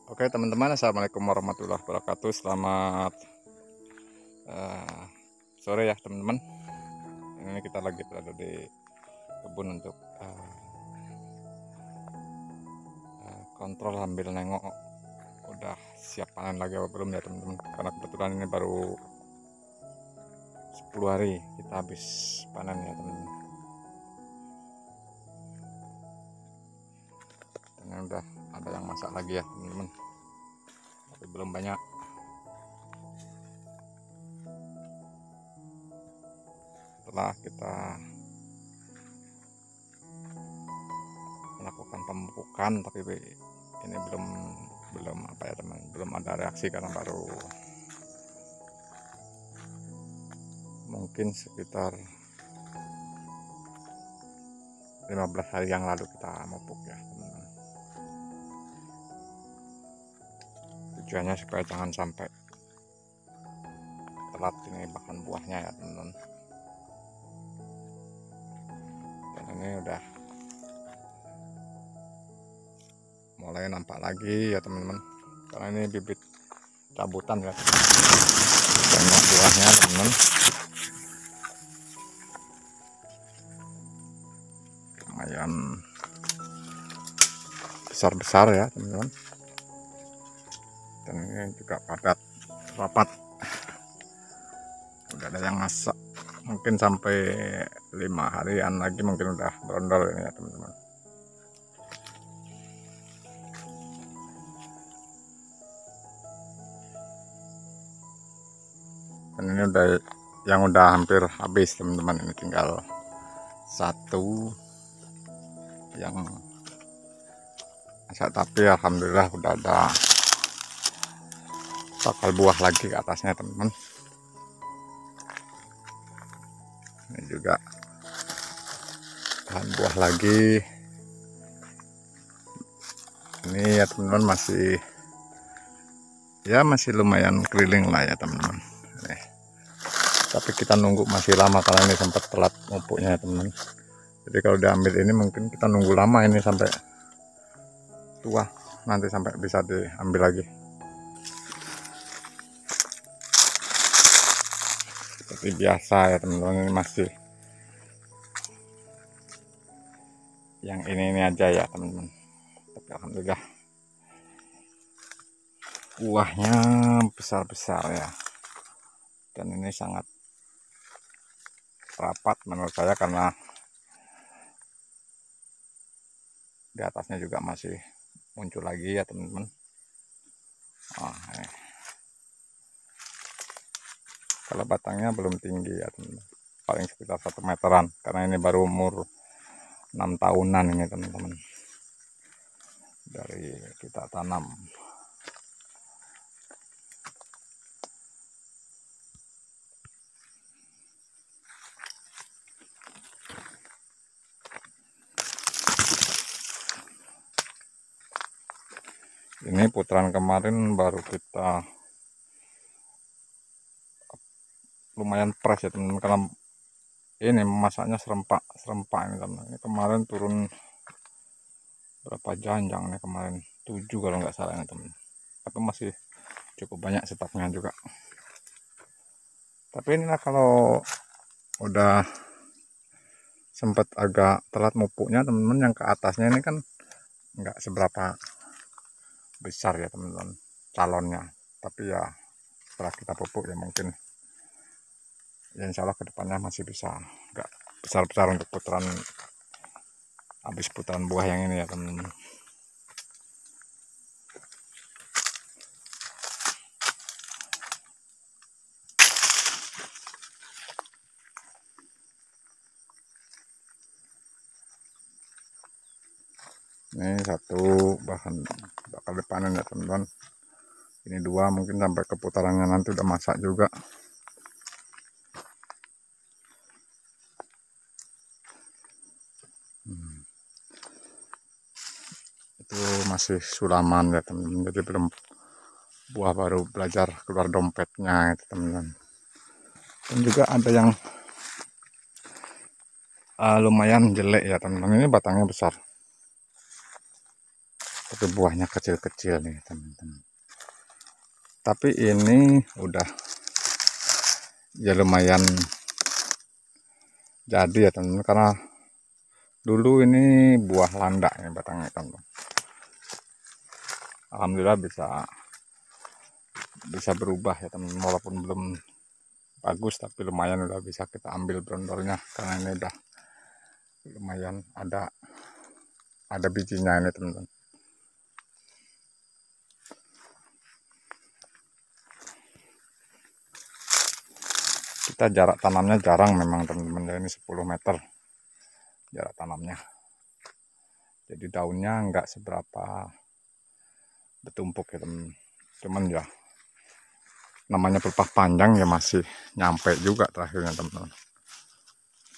Oke teman-teman, assalamualaikum warahmatullahi wabarakatuh. Selamat sore ya teman-teman. Ini kita lagi berada di kebun untuk kontrol sambil nengok udah siap panen lagi apa belum ya teman-teman. Karena kebetulan ini baru 10 hari kita habis panen ya teman-teman. Dan udah ada yang masak lagi ya teman-teman, tapi belum banyak. Setelah kita melakukan pemupukan, tapi ini belum apa ya teman, belum ada reaksi karena baru mungkin sekitar 15 hari yang lalu kita mupuk ya teman-teman. Tujuannya supaya jangan sampai telat ini bahkan buahnya ya teman-teman. Dan ini udah mulai nampak lagi ya teman-teman, karena ini bibit cabutan ya, banyak buahnya teman-teman. Lumayan besar-besar ya teman-teman, dan ini juga padat rapat. Udah ada yang masak, mungkin sampai 5 harian lagi mungkin udah berondol ini ya teman-teman. Dan ini udah hampir habis teman-teman, ini tinggal satu yang masak, tapi alhamdulillah udah ada bakal buah lagi ke atasnya teman-teman. Ini juga bahan buah lagi ini ya teman-teman, masih lumayan keliling lah ya teman-teman. Tapi kita nunggu masih lama karena ini sempat telat mupuknya ya teman-teman. Jadi kalau diambil ini mungkin kita nunggu lama ini sampai tua, nanti sampai bisa diambil lagi. Seperti biasa ya teman-teman, ini masih yang ini aja ya teman-teman. Tapi alhamdulillah buahnya besar-besar ya, dan ini sangat rapat menurut saya karena di atasnya juga masih muncul lagi ya teman-teman. Kalau batangnya belum tinggi ya teman-teman, paling sekitar 1 meteran, karena ini baru umur 6 tahunan ini teman-teman dari kita tanam. Ini putaran kemarin baru kita lumayan fresh ya teman-teman, karena ini masaknya serempak ini teman-teman. Ini kemarin turun berapa janjang nih kemarin, 7 kalau nggak salah ini teman-teman. Tapi masih cukup banyak stoknya juga. Tapi inilah kalau udah sempat agak telat mupuknya teman-teman, yang ke atasnya ini kan nggak seberapa besar ya teman-teman calonnya, tapi ya setelah kita pupuk ya mungkin ya insya Allah kedepannya masih bisa nggak besar-besar untuk habis putaran buah yang ini ya teman-teman. Ini satu bahan bakal dipanen ya teman-teman. Ini 2, mungkin sampai ke putarannya nanti udah masak juga. Itu masih sulaman ya teman-teman, jadi belum buah, baru belajar keluar dompetnya itu teman-teman. Dan juga ada yang lumayan jelek ya teman-teman, ini batangnya besar. tapi buahnya kecil-kecil nih teman-teman. Tapi ini udah ya lumayan jadi ya teman-teman, karena dulu ini buah landak ya batangnya teman-teman. Alhamdulillah bisa berubah ya teman-teman, walaupun belum bagus tapi lumayan udah bisa kita ambil brondolnya, karena ini udah lumayan ada bijinya ini teman-teman. Kita jarak tanamnya jarang memang teman-teman, ini 10 meter jarak tanamnya, jadi daunnya enggak seberapa bertumpuk ya teman-teman. Cuman ya namanya pelepah panjang ya masih nyampe juga terakhirnya teman-teman,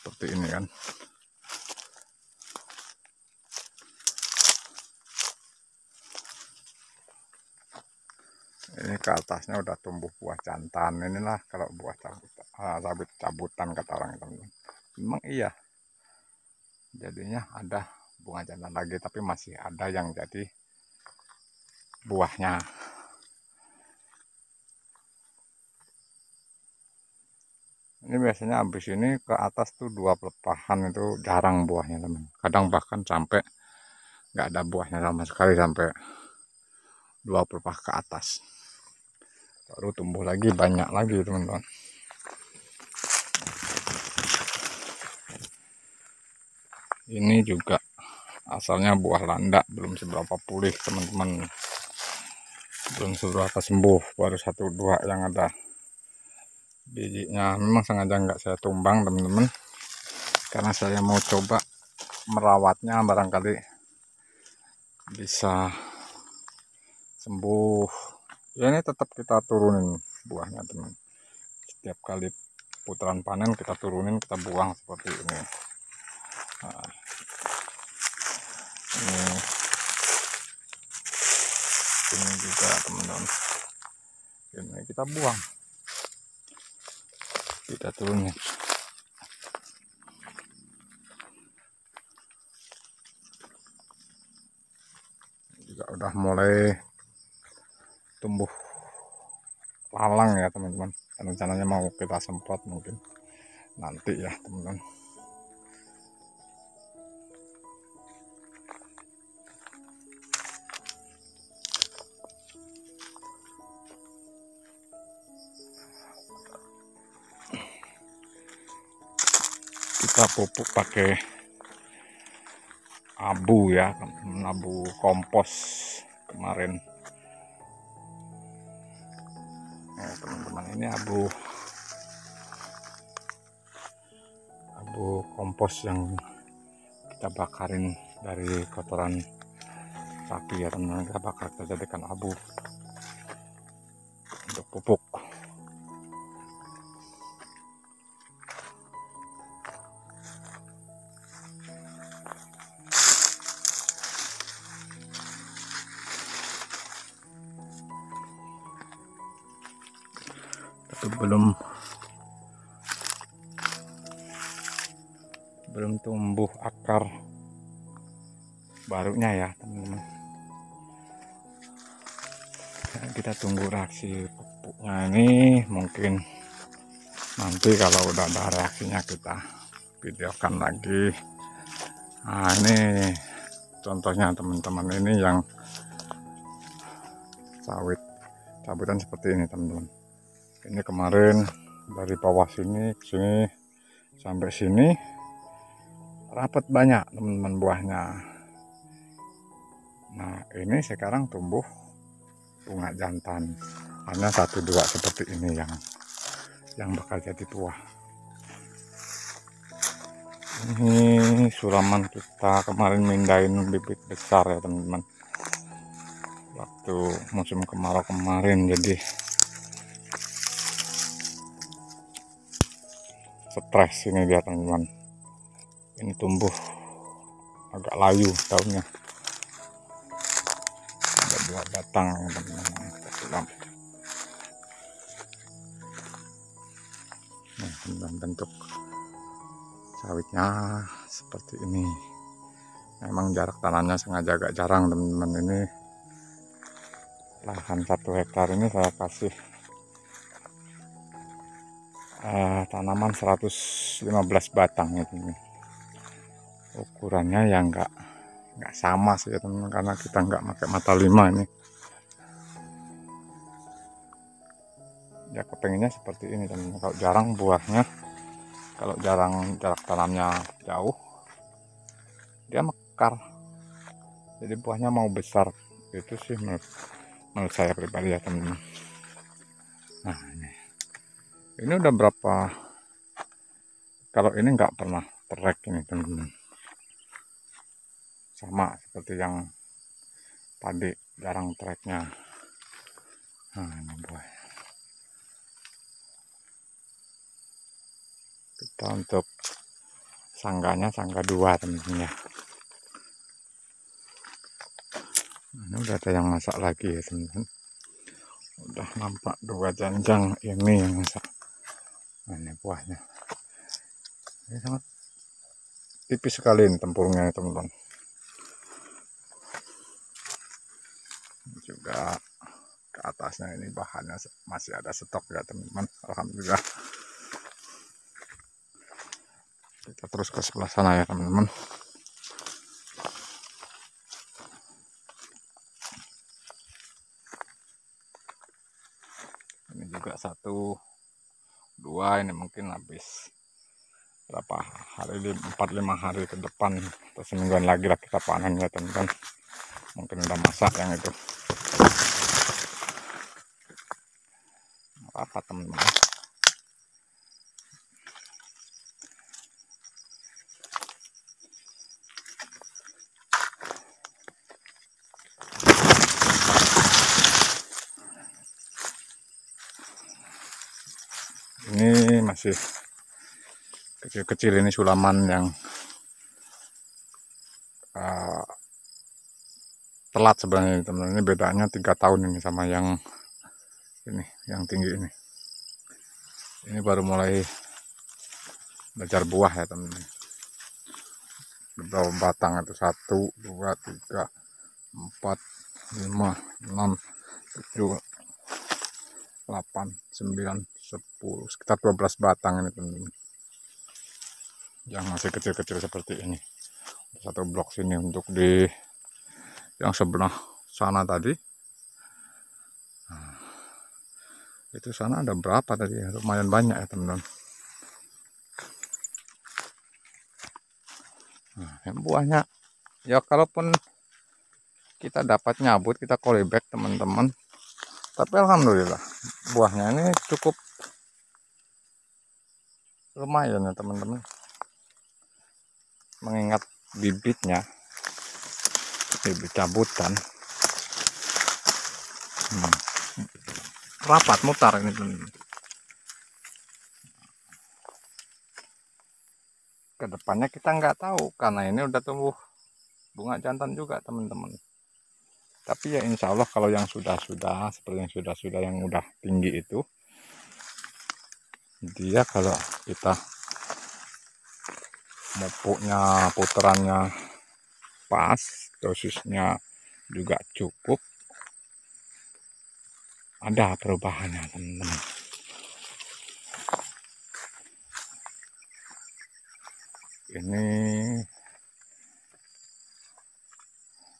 seperti ini kan. Ini ke atasnya udah tumbuh buah jantan. Inilah kalau buah cabutan kata orang teman-teman. Memang iya, jadinya ada bunga jantan lagi, tapi masih ada yang jadi buahnya. Ini biasanya habis ini ke atas tuh 2 pelepahan itu jarang buahnya teman. Kadang bahkan sampai nggak ada buahnya sama sekali, sampai 2 pelepah ke atas. Baru tumbuh lagi banyak lagi teman-teman. Ini juga asalnya buah landak, belum seberapa pulih teman-teman, belum seberapa sembuh, baru 1-2 yang ada bijinya. Memang sengaja nggak saya tumbang teman-teman, karena saya mau coba merawatnya, barangkali bisa sembuh ya. Ini tetap kita turunin buahnya teman, setiap kali putaran panen kita turunin, kita buang seperti ini. Nah, ini juga teman-teman, ini kita buang, kita turunin. Juga udah mulai tumbuh lalang ya teman-teman, rencananya mau kita semprot mungkin nanti ya teman-teman. Kita pupuk pakai abu ya, abu kompos kemarin. Nah, teman-teman, ini abu kompos yang kita bakarin dari kotoran sapi ya teman-teman. Kita bakar, kita jadikan abu untuk pupuk. Tapi belum tumbuh akar barunya ya teman-teman. Kita tunggu reaksi pupuknya ini, mungkin nanti kalau udah ada reaksinya kita videokan lagi. Nah, ini contohnya teman-teman, ini yang cabutan seperti ini teman-teman. Ini kemarin dari bawah sini ke sini sampai sini rapat banyak teman-teman buahnya. Nah, ini sekarang tumbuh bunga jantan, hanya 1-2 seperti ini yang bakal jadi buah. Ini sulaman kita kemarin mindahin bibit besar ya teman-teman, waktu musim kemarau kemarin, jadi stres ini dia teman-teman. Ini tumbuh agak layu daunnya, ada 2 batang ya teman-teman. Kita siram. Nah, teman-teman, bentuk sawitnya seperti ini. Memang jarak tanamnya sengaja agak jarang teman-teman. Ini lahan 1 hektar ini saya kasih tanaman 115 batang itu. Ukurannya ya nggak sama sih ya teman-teman, karena kita nggak pakai mata 5 ini. Ya kepengennya seperti ini teman-teman. Kalau jarang buahnya, kalau jarang jarak tanamnya jauh, dia mekar. Jadi buahnya mau besar. Itu sih menurut saya pribadi ya teman-teman. Nah ini udah berapa, kalau ini nggak pernah trek ini teman-teman, sama seperti yang tadi jarang treknya. Nah ini buah kita untuk sangganya, sangga 2 teman-teman ya. Ini udah ada yang masak lagi ya teman-teman, udah nampak 2 janjang ini yang masak. Nah, ini buahnya ini sangat tipis sekali ini tempurungnya ya teman-teman. Juga ke atasnya ini bahannya masih ada stok ya teman-teman, alhamdulillah. Kita terus ke sebelah sana ya teman-teman. Ini juga 1, 2, ini mungkin habis berapa hari, 4-5 hari ke depan atau semingguan lagi lah kita panen ya teman-teman. Mungkin udah masak yang itu. Apa teman-teman, ini masih kecil-kecil, ini sulaman yang telat sebenarnya teman-teman. Ini bedanya 3 tahun ini sama yang ini, yang tinggi ini. Ini baru mulai belajar buah ya teman-teman. Beberapa batang itu 1, 2, 3, 4, 5, 6, 7, 8, 9, 10, sekitar 12 batang ini teman-teman, yang masih kecil-kecil seperti ini. 1 blok sini. Untuk di yang sebelah sana tadi, nah, itu sana ada berapa tadi ya, lumayan banyak ya teman-teman. Nah, yang buahnya ya kalaupun kita dapat nyabut, kita kolibek teman-teman, tapi alhamdulillah buahnya ini cukup lumayan ya teman-teman, mengingat bibit cabutan. Rapat mutar ini teman-teman. Kedepannya kita nggak tahu, karena ini udah tumbuh bunga jantan juga teman-teman. Tapi ya insya Allah kalau yang sudah-sudah, seperti yang sudah-sudah yang udah tinggi itu, dia kalau kita mupuknya, putarannya pas, dosisnya juga cukup, ada perubahannya teman-teman. Ini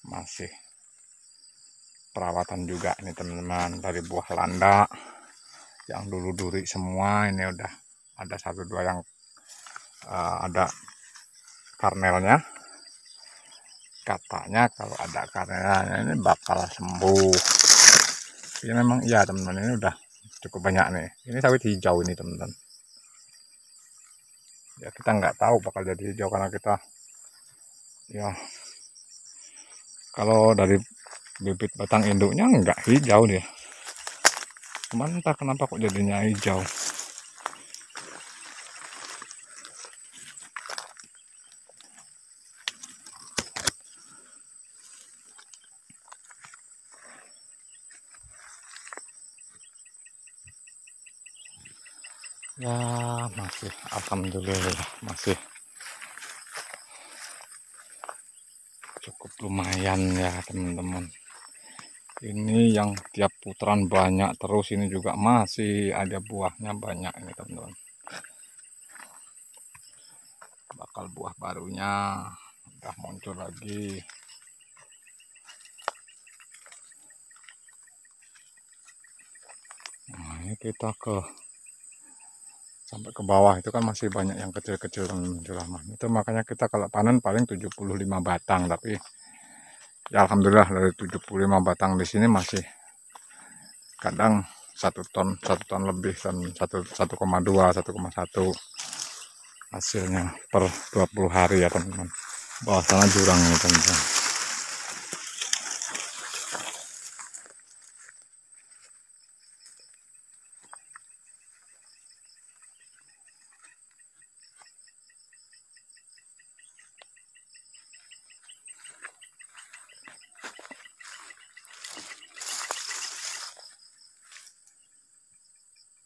masih perawatan juga ini teman-teman, dari buah landa yang dulu duri semua. Ini udah ada 1-2 yang ada karnelnya. Katanya kalau ada karnelnya ini bakal sembuh. Ini memang iya teman-teman, ini udah cukup banyak nih. Ini sawit hijau ini teman-teman. Ya kita nggak tahu bakal jadi hijau, karena kita ya kalau dari bibit batang induknya nggak hijau dia, cuman entah kenapa kok jadinya hijau. Ya masih alhamdulillah masih cukup lumayan ya teman-teman. Ini yang tiap putaran banyak terus, ini juga masih ada buahnya banyak ini teman-teman. Bakal buah barunya udah muncul lagi. Nah, ini kita sampai ke bawah itu kan masih banyak yang kecil-kecil teman-teman. Itu makanya kita kalau panen paling 75 batang, tapi ya alhamdulillah dari 75 batang di sini masih kadang 1 ton lebih, dan 1,2 1,1 hasilnya per 20 hari ya teman-teman. Bawah sana jurang ini teman-teman.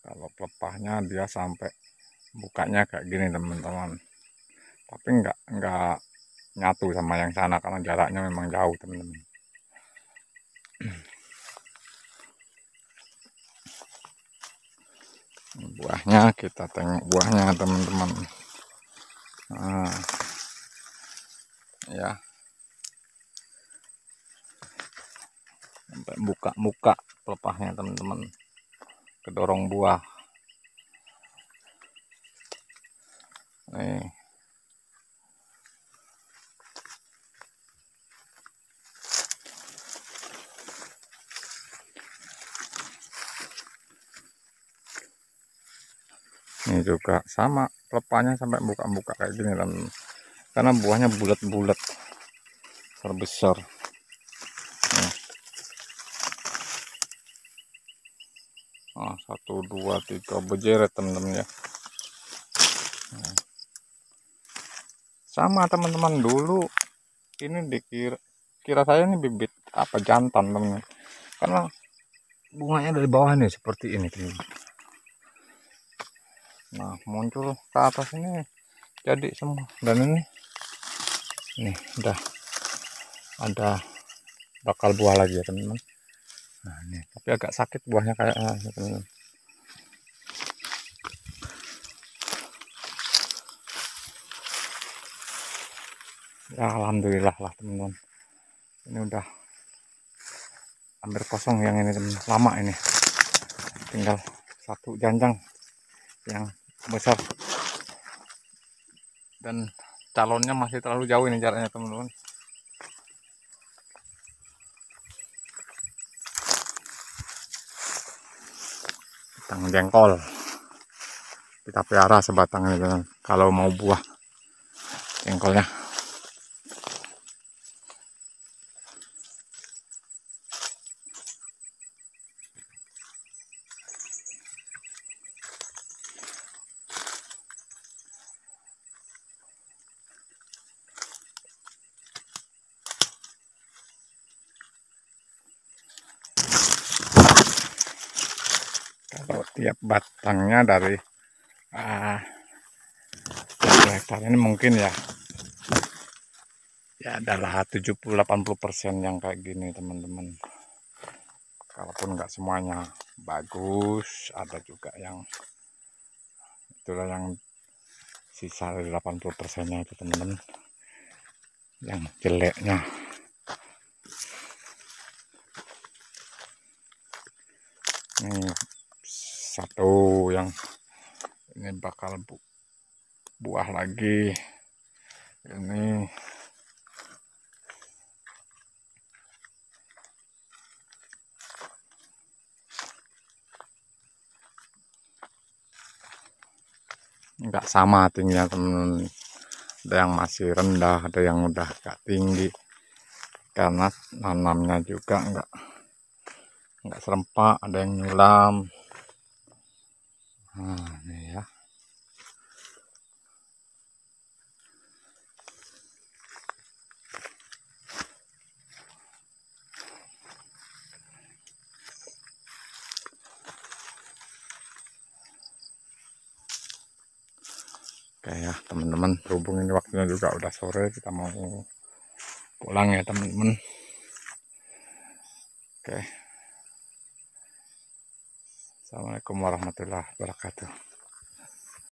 Kalau pelepahnya dia sampai bukanya kayak gini teman-teman, tapi enggak nyatu sama yang sana karena jaraknya memang jauh teman-teman. Buahnya kita tengok buahnya teman-teman. Nah, ya sampai buka pelepahnya teman-teman, kedorong buah nih. Ini juga sama, pelepahnya sampai buka kayak gini dan karena buahnya bulat-bulat terbesar. Nih. Nah, 1 2 3 bejeret teman-teman ya. Nah. Sama teman-teman, dulu ini kira saya ini bibit apa jantan teman-teman, karena bunganya dari bawah nih seperti ini teman-teman. Nah, muncul ke atas ini jadi semua, dan ini nih udah ada bakal buah lagi ya teman-teman. Nah, ini tapi agak sakit buahnya kayak teman-teman. Ya alhamdulillah lah teman-teman, ini udah hampir kosong yang ini teman-teman. Lama ini tinggal 1 janjang yang besar, dan calonnya masih terlalu jauh ini jaraknya teman-teman. Batang jengkol kita pelihara sebatang ini teman, kalau mau buah jengkolnya. Kalau tiap batangnya dari 1 hektar ini mungkin ya adalah 70-80% yang kayak gini teman-teman. Kalaupun nggak semuanya bagus, ada juga yang itulah yang sisa dari 80%-nya itu teman-teman, yang jeleknya. Ini satu yang ini bakal buah lagi. Ini enggak sama tingginya teman-teman, ada yang masih rendah, ada yang udah agak tinggi karena nanamnya juga enggak serempak, ada yang nyulam. Nah, ini ya. Oke ya teman-teman, berhubung ini waktunya juga udah sore, kita mau pulang ya teman-teman. Oke. Assalamualaikum warahmatullahi wabarakatuh.